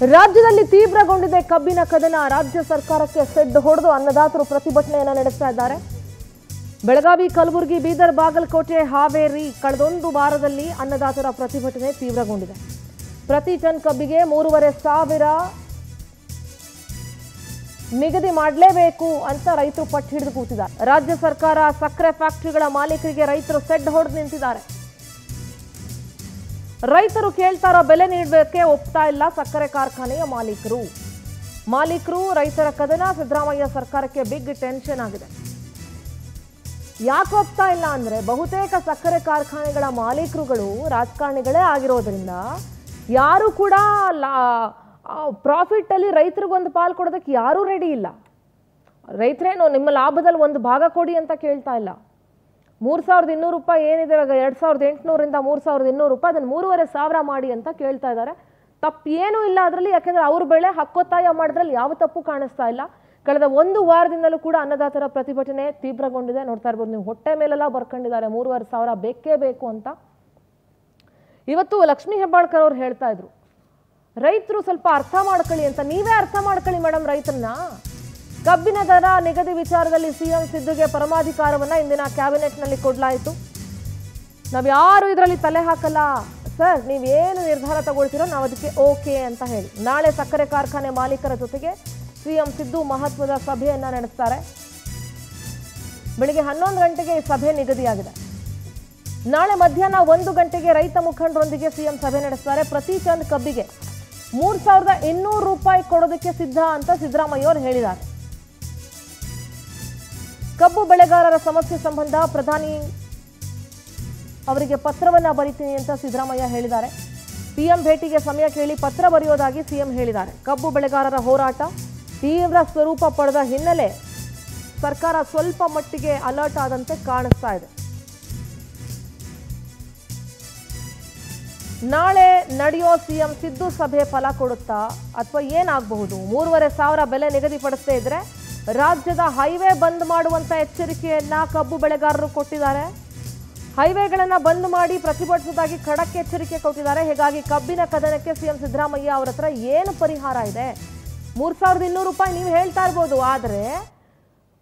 ರಾಜ್ಯದಲ್ಲಿ ತೀವ್ರಗೊಂಡಿದೆ ಕಬ್ಬಿನ ಕದನ. ರಾಜ್ಯ ಸರ್ಕಾರಕ್ಕೆ ಸೆಡ್ಡು ಹೊಡೆದು ಅನ್ನದಾತರು ಪ್ರತಿಭಟನೆಯನ್ನು ನಡೆಸ್ತಾ ಇದ್ದಾರೆ. ಬೆಳಗಾವಿ, ಕಲಬುರಗಿ, ಬೀದರ್, ಬಾಗಲಕೋಟೆ, ಹಾವೇರಿ ಕಳೆದೊಂದು ವಾರದಲ್ಲಿ ಅನ್ನದಾತರ ಪ್ರತಿಭಟನೆ ತೀವ್ರಗೊಂಡಿದೆ. ಪ್ರತಿ ಟನ್ ಕಬ್ಬಿಗೆ 3,500 ನಿಗದಿ ಮಾಡಲೇಬೇಕು ಅಂತ ರೈತರು ಪಟ್ಟು ಹಿಡಿದು ಕೂತಿದ್ದಾರೆ. ರಾಜ್ಯ ಸರ್ಕಾರ ಸಕ್ಕರೆ ಫ್ಯಾಕ್ಟರಿಗಳ ಮಾಲೀಕರಿಗೆ ರೈತರು ಸೆಡ್ ಹೊಡೆದು ನಿಂತಿದ್ದಾರೆ. ರೈತರು ಕೇಳ್ತಾರೋ ಬೆಲೆ ನೀಡಬೇಕೆ ಒಪ್ತಾ ಇಲ್ಲ ಸಕ್ಕರೆ ಕಾರ್ಖಾನೆಯ ಮಾಲೀಕರು. ರೈತರ ಕದನ ಸಿದ್ದರಾಮಯ್ಯ ಸರ್ಕಾರಕ್ಕೆ ಬಿಗ್ ಟೆನ್ಷನ್ ಆಗಿದೆ. ಯಾಕೆ ಒಪ್ತಾ ಇಲ್ಲ ಅಂದ್ರೆ ಬಹುತೇಕ ಸಕ್ಕರೆ ಕಾರ್ಖಾನೆಗಳ ಮಾಲೀಕರುಗಳು ರಾಜಕಾರಣಿಗಳೇ ಆಗಿರೋದ್ರಿಂದ ಯಾರು ಕೂಡ ಪ್ರಾಫಿಟ್ ಅಲ್ಲಿ ರೈತರಿಗೊಂದು ಪಾಲು ಕೊಡೋದಕ್ಕೆ ಯಾರೂ ರೆಡಿ ಇಲ್ಲ. ರೈತರೇನು ನಿಮ್ಮ ಲಾಭದಲ್ಲಿ ಒಂದು ಭಾಗ ಕೊಡಿ ಅಂತ ಕೇಳ್ತಾ ಇಲ್ಲ. 3,200 ರೂಪಾಯಿ ಏನಿದೆ ಇವಾಗ 2,800ರಿಂದ 3,200 ರೂಪಾಯಿ, ಅದನ್ನು 3,500 ಮಾಡಿ ಅಂತ ಕೇಳ್ತಾ ಇದ್ದಾರೆ. ತಪ್ಪೇನೂ ಇಲ್ಲ ಅದರಲ್ಲಿ, ಯಾಕೆಂದ್ರೆ ಅವ್ರ ಬೆಳೆ ಹಕ್ಕೊತ್ತಾಯ ಮಾಡಿದ್ರಲ್ಲಿ ಯಾವ ತಪ್ಪು ಕಾಣಿಸ್ತಾ ಇಲ್ಲ. ಕಳೆದ ಒಂದು ವಾರದಿಂದಲೂ ಕೂಡ ಅನ್ನದಾತರ ಪ್ರತಿಭಟನೆ ತೀವ್ರಗೊಂಡಿದೆ. ನೋಡ್ತಾ ಇರ್ಬೋದು ನೀವು, ಹೊಟ್ಟೆ ಮೇಲೆಲ್ಲ ಬರ್ಕೊಂಡಿದ್ದಾರೆ 3,500 ಬೇಕೇ ಬೇಕು ಅಂತ. ಇವತ್ತು ಲಕ್ಷ್ಮೀ ಹೆಬ್ಬಾಳ್ಕರ್ ಅವ್ರು ಹೇಳ್ತಾ ಇದ್ರು, ರೈತರು ಸ್ವಲ್ಪ ಅರ್ಥ ಮಾಡ್ಕೊಳ್ಳಿ ಅಂತ. ನೀವೇ ಅರ್ಥ ಮಾಡ್ಕೊಳ್ಳಿ ಮೇಡಮ್ ರೈತರನ್ನ. ಕಬ್ಬಿನ ದರ ನಿಗದಿ ವಿಚಾರದಲ್ಲಿ ಸಿಎಂ ಸಿದ್ದುಗೆ ಪರಮಾಧಿಕಾರವನ್ನ ಇಂದಿನ ಕ್ಯಾಬಿನೆಟ್ನಲ್ಲಿ ಕೊಡಲಾಯಿತು. ನಾವ್ಯಾರು ಇದರಲ್ಲಿ ತಲೆ ಹಾಕಲ್ಲ ಸರ್, ನೀವೇನು ನಿರ್ಧಾರ ತಗೊಳ್ತೀರೋ ನಾವು ಅದಕ್ಕೆ ಓಕೆ ಅಂತ ಹೇಳಿ ನಾಳೆ ಸಕ್ಕರೆ ಕಾರ್ಖಾನೆ ಮಾಲೀಕರ ಜೊತೆಗೆ ಸಿಎಂ ಸಿದ್ದು ಮಹತ್ವದ ಸಭೆಯನ್ನ ನಡೆಸ್ತಾರೆ. ಬೆಳಿಗ್ಗೆ 11 ಗಂಟೆಗೆ ಈ ಸಭೆ ನಿಗದಿಯಾಗಿದೆ. ನಾಳೆ ಮಧ್ಯಾಹ್ನ 1 ಗಂಟೆಗೆ ರೈತ ಮುಖಂಡರೊಂದಿಗೆ ಸಿಎಂ ಸಭೆ ನಡೆಸ್ತಾರೆ. ಪ್ರತಿ ಟನ್ ಕಬ್ಬಿಗೆ 3,200 ರೂಪಾಯಿ ಕೊಡೋದಕ್ಕೆ ಸಿದ್ಧ ಅಂತ ಸಿದ್ದರಾಮಯ್ಯ ಅವರು ಹೇಳಿದ್ದಾರೆ. ಕಬ್ಬು ಬೆಳೆಗಾರರ ಸಮಸ್ಯೆ ಸಂಬಂಧ ಪ್ರಧಾನಿ ಅವರಿಗೆ ಪತ್ರವನ್ನ ಬರೀತೀನಿ ಅಂತ ಸಿದ್ದರಾಮಯ್ಯ ಹೇಳಿದ್ದಾರೆ. ಪಿಎಂ ಭೇಟಿಗೆ ಸಮಯ ಕೇಳಿ ಪತ್ರ ಬರೆಯೋದಾಗಿ ಸಿಎಂ ಹೇಳಿದ್ದಾರೆ. ಕಬ್ಬು ಬೆಳೆಗಾರರ ಹೋರಾಟ ತೀವ್ರ ಸ್ವರೂಪ ಪಡೆದ ಹಿನ್ನೆಲೆ ಸರ್ಕಾರ ಸ್ವಲ್ಪ ಮಟ್ಟಿಗೆ ಅಲರ್ಟ್ ಆದಂತೆ ಕಾಣಿಸ್ತಾ ಇದೆ. ನಾಳೆ ನಡೆಯೋ ಸಿಎಂ ಸಿದ್ದು ಸಭೆ ಫಲ ಕೊಡುತ್ತಾ ಅಥವಾ ಏನಾಗಬಹುದು? 3,500 ಬೆಲೆ ನಿಗದಿಪಡಿಸದೇ ಇದ್ರೆ ರಾಜ್ಯದ ಹೈವೇ ಬಂದ್ ಮಾಡುವಂತ ಎಚ್ಚರಿಕೆಯನ್ನ ಕಬ್ಬು ಬೆಳೆಗಾರರು ಕೊಟ್ಟಿದ್ದಾರೆ. ಹೈವೇಗಳನ್ನ ಬಂದ್ ಮಾಡಿ ಪ್ರತಿಭಟಿಸುವುದಾಗಿ ಖಡಕ್ ಎಚ್ಚರಿಕೆ ಕೊಟ್ಟಿದ್ದಾರೆ. ಹೀಗಾಗಿ ಕಬ್ಬಿನ ಕದನಕ್ಕೆ ಸಿಎಂ ಸಿದ್ದರಾಮಯ್ಯ ಅವರ ಹತ್ರ ಏನು ಪರಿಹಾರ ಇದೆ? 3,200 ರೂಪಾಯಿ ನೀವು ಹೇಳ್ತಾ ಇರ್ಬೋದು, ಆದ್ರೆ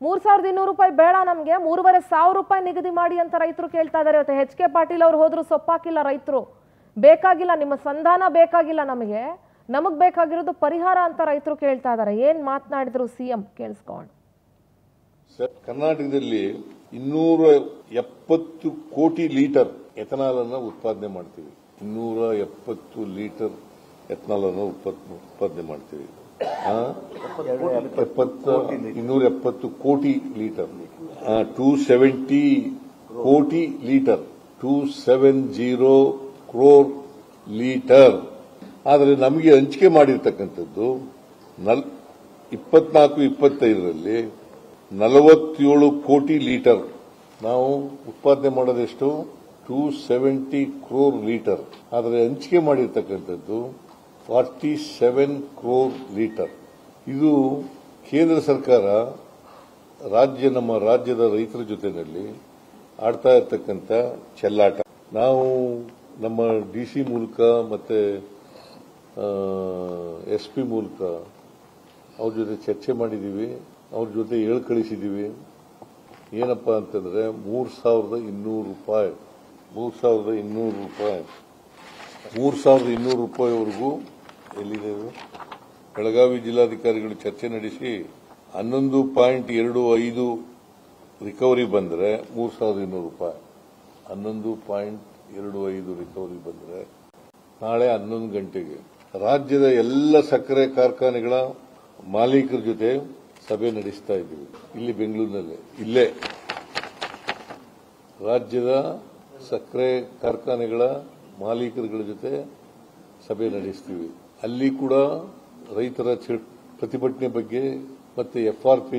3,200 ರೂಪಾಯಿ ಬೇಡ, ನಮಗೆ 3,500 ರೂಪಾಯಿ ನಿಗದಿ ಮಾಡಿ ಅಂತ ರೈತರು ಕೇಳ್ತಾ ಇದ್ದಾರೆ. ಇವತ್ತು ಎಚ್ ಕೆ ಪಾಟೀಲ್ ಅವರು ಹೋದ್ರು ಸೊಪ್ಪಾಕಿಲ್ಲ ರೈತರು. ಬೇಕಾಗಿಲ್ಲ ನಿಮ್ಮ ಸಂಧಾನ, ಬೇಕಾಗಿಲ್ಲ ನಮಗ್ ಬೇಕಾಗಿರೋದು ಪರಿಹಾರ ಅಂತ ರೈತರು ಕೇಳ್ತಾ ಇದ್ದಾರೆ. ಏನ್ ಮಾತನಾಡಿದ್ರು ಸಿಎಂ ಕೇಳಿಸ್ಕೊಂಡು. ಕರ್ನಾಟಕದಲ್ಲಿ 270 ಕೋಟಿ ಲೀಟರ್ ಎಥನಾಲ್ ಅನ್ನು ಉತ್ಪಾದನೆ ಮಾಡ್ತೀವಿ. 270 ಲೀಟರ್ ಎಥನಾಲ್ ಅನ್ನು ಉತ್ಪಾದನೆ ಮಾಡ್ತೀವಿ. 270 ಕೋಟಿ ಲೀಟರ್, 270 ಕೋಟಿ ಲೀಟರ್, 270 ಕ್ರೋರ್ ಲೀಟರ್. ಆದರೆ ನಮಗೆ ಹಂಚಿಕೆ ಮಾಡಿರ್ತಕ್ಕಂಥದ್ದು 24-25ರಲ್ಲಿ 47 ಕೋಟಿ ಲೀಟರ್. ನಾವು ಉತ್ಪಾದನೆ ಮಾಡೋದೆಷ್ಟು? 270 ಕ್ರೋರ್ ಲೀಟರ್. ಆದರೆ ಹಂಚಿಕೆ ಮಾಡಿರ್ತಕ್ಕಂಥದ್ದು 47 ಕ್ರೋರ್ ಲೀಟರ್. ಇದು ಕೇಂದ್ರ ಸರ್ಕಾರ ನಮ್ಮ ರಾಜ್ಯದ ರೈತರ ಜೊತೆಯಲ್ಲಿ ಆಡ್ತಾ ಇರ್ತಕ್ಕಂಥ ಚೆಲ್ಲಾಟ. ನಾವು ನಮ್ಮ ಡಿಸಿ ಮೂಲಕ ಮತ್ತೆ ಎಸ್ಪಿ ಮೂಲಕ ಅವ್ರ ಜೊತೆ ಚರ್ಚೆ ಮಾಡಿದ್ದೀವಿ, ಅವ್ರ ಜೊತೆ ಕಳಿಸಿದ್ದೀವಿ. ಏನಪ್ಪಾ ಅಂತಂದ್ರೆ 3,200 ರೂಪಾಯಿ 3,200 ರೂಪಾಯಿವರೆಗೂ ಎಲ್ಲಿದ್ದೇವೆ? ಬೆಳಗಾವಿ ಜಿಲ್ಲಾಧಿಕಾರಿಗಳು ಚರ್ಚೆ ನಡೆಸಿ 11.25 ರಿಕವರಿ ಬಂದರೆ 3,200 ರೂಪಾಯಿ. 11.25 ರಿಕವರಿ ಬಂದರೆ ನಾಳೆ 11 ಗಂಟೆಗೆ ರಾಜ್ಯದ ಎಲ್ಲ ಸಕ್ಕರೆ ಕಾರ್ಖಾನೆಗಳ ಮಾಲೀಕರ ಜೊತೆ ಸಭೆ ನಡೆಸ್ತಾ ಇದ್ದೀವಿ. ಇಲ್ಲಿ ಬೆಂಗಳೂರಿನಲ್ಲೇ, ಇಲ್ಲೇ ರಾಜ್ಯದ ಸಕ್ಕರೆ ಕಾರ್ಖಾನೆಗಳ ಮಾಲೀಕರುಗಳ ಜೊತೆ ಸಭೆ ನಡೆಸ್ತೀವಿ. ಅಲ್ಲಿ ಕೂಡ ರೈತರ ಪ್ರತಿಭಟನೆ ಬಗ್ಗೆ ಮತ್ತೆ FRP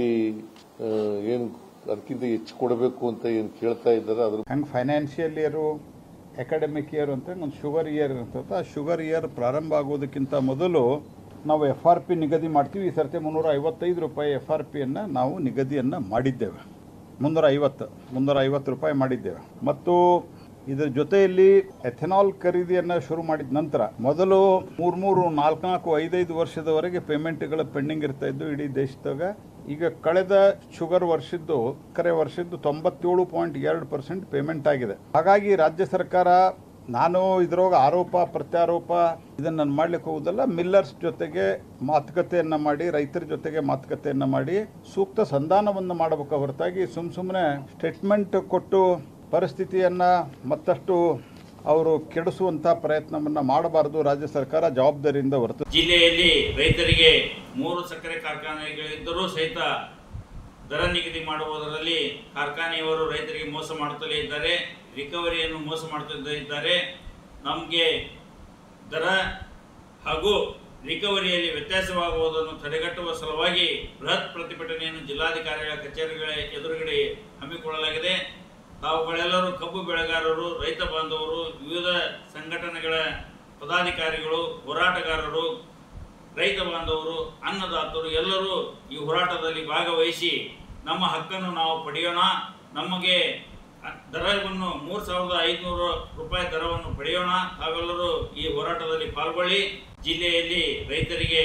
ಏನು ಅದಕ್ಕಿಂತ ಹೆಚ್ಚು ಕೊಡಬೇಕು ಅಂತ ಏನು ಕೇಳ್ತಾ ಇದ್ದಾರೆ. ಅದ್ರ ಹಂಗೆ ಫೈನಾನ್ಷಿಯಲ್ ಇಯರು, ಅಕಾಡೆಮಿಕ್ ಇಯರ್ ಅಂತ ಒಂದು ಶುಗರ್ ಇಯರ್ ಇರ್ತದೆ. ಆ ಶುಗರ್ ಇಯರ್ ಪ್ರಾರಂಭ ಆಗೋದಕ್ಕಿಂತ ಮೊದಲು ನಾವು FRP ನಿಗದಿ ಮಾಡ್ತೀವಿ. ಈ ಸರ್ತಿ 355 ರೂಪಾಯಿ FRPಯನ್ನು ನಾವು ನಿಗದಿಯನ್ನು ಮಾಡಿದ್ದೇವೆ. 350 ರೂಪಾಯಿ ಮಾಡಿದ್ದೇವೆ. ಮತ್ತು ಇದರ ಜೊತೆಯಲ್ಲಿ ಎಥೆನಾಲ್ ಖರೀದಿಯನ್ನು ಶುರು ಮಾಡಿದ ನಂತರ ಮೊದಲು 3, 4, 5 ವರ್ಷದವರೆಗೆ ಪೇಮೆಂಟ್ಗಳ ಪೆಂಡಿಂಗ್ ಇರ್ತಾ ಇದ್ದು ಇಡೀ ದೇಶದಾಗ. ಈಗ ಕಳೆದ ಸಕ್ಕರೆ ವರ್ಷದ್ದು 97.2% ಪೇಮೆಂಟ್ ಆಗಿದೆ. ಹಾಗಾಗಿ ರಾಜ್ಯ ಸರ್ಕಾರ, ನಾನು ಇದ್ರೊಳಗೆ ಆರೋಪ ಪ್ರತ್ಯಾರೋಪ ಇದನ್ನು ನಾನು ಮಾಡ್ಲಿಕ್ಕೆ ಹೋಗುವುದಲ್ಲ, ಮಿಲ್ಲರ್ಸ್ ಜೊತೆಗೆ ಮಾತುಕತೆಯನ್ನು ಮಾಡಿ, ರೈತರ ಜೊತೆಗೆ ಮಾತುಕತೆಯನ್ನು ಮಾಡಿ ಸೂಕ್ತ ಸಂಧಾನವನ್ನು ಮಾಡಬೇಕು ಹೊರತಾಗಿ ಸುಮ್ಮನೆ ಸ್ಟೇಟ್ಮೆಂಟ್ ಕೊಟ್ಟು ಪರಿಸ್ಥಿತಿಯನ್ನು ಮತ್ತಷ್ಟು ಅವರು ಕೆಡಿಸುವಂಥ ಪ್ರಯತ್ನವನ್ನು ಮಾಡಬಾರದು. ರಾಜ್ಯ ಸರ್ಕಾರ ಜವಾಬ್ದಾರಿಯಿಂದ ಹೊರತು. ಜಿಲ್ಲೆಯಲ್ಲಿ ರೈತರಿಗೆ 3 ಸಕ್ಕರೆ ಕಾರ್ಖಾನೆಗಳಿದ್ದರೂ ಸಹಿತ ದರ ನಿಗದಿ ಮಾಡುವುದರಲ್ಲಿ ಕಾರ್ಖಾನೆಯವರು ರೈತರಿಗೆ ಮೋಸ ಮಾಡುತ್ತಲೇ ಇದ್ದಾರೆ, ರಿಕವರಿಯನ್ನು ಮೋಸ ಮಾಡುತ್ತಾ ಇದ್ದಾರೆ. ನಮಗೆ ದರ ಹಾಗೂ ರಿಕವರಿಯಲ್ಲಿ ವ್ಯತ್ಯಾಸವಾಗುವುದನ್ನು ತಡೆಗಟ್ಟುವ ಸಲುವಾಗಿ ಬೃಹತ್ ಪ್ರತಿಭಟನೆಯನ್ನು ಜಿಲ್ಲಾಧಿಕಾರಿಗಳ ಕಚೇರಿಗಳ ಎದುರುಗಡೆ ಹಮ್ಮಿಕೊಳ್ಳಲಾಗಿದೆ. ತಾವುಗಳೆಲ್ಲರೂ ಕಬ್ಬು ಬೆಳೆಗಾರರು, ರೈತ ಬಾಂಧವರು, ವಿವಿಧ ಸಂಘಟನೆಗಳ ಪದಾಧಿಕಾರಿಗಳು, ಹೋರಾಟಗಾರರು, ರೈತ ಬಾಂಧವರು, ಅನ್ನದಾತರು ಎಲ್ಲರೂ ಈ ಹೋರಾಟದಲ್ಲಿ ಭಾಗವಹಿಸಿ ನಮ್ಮ ಹಕ್ಕನ್ನು ನಾವು ಪಡೆಯೋಣ. ನಮಗೆ ದರವನ್ನು 3,500 ರೂಪಾಯಿ ದರವನ್ನು ಪಡೆಯೋಣ. ತಾವೆಲ್ಲರೂ ಈ ಹೋರಾಟದಲ್ಲಿ ಪಾಲ್ಗೊಳ್ಳಿ. ಜಿಲ್ಲೆಯಲ್ಲಿ ರೈತರಿಗೆ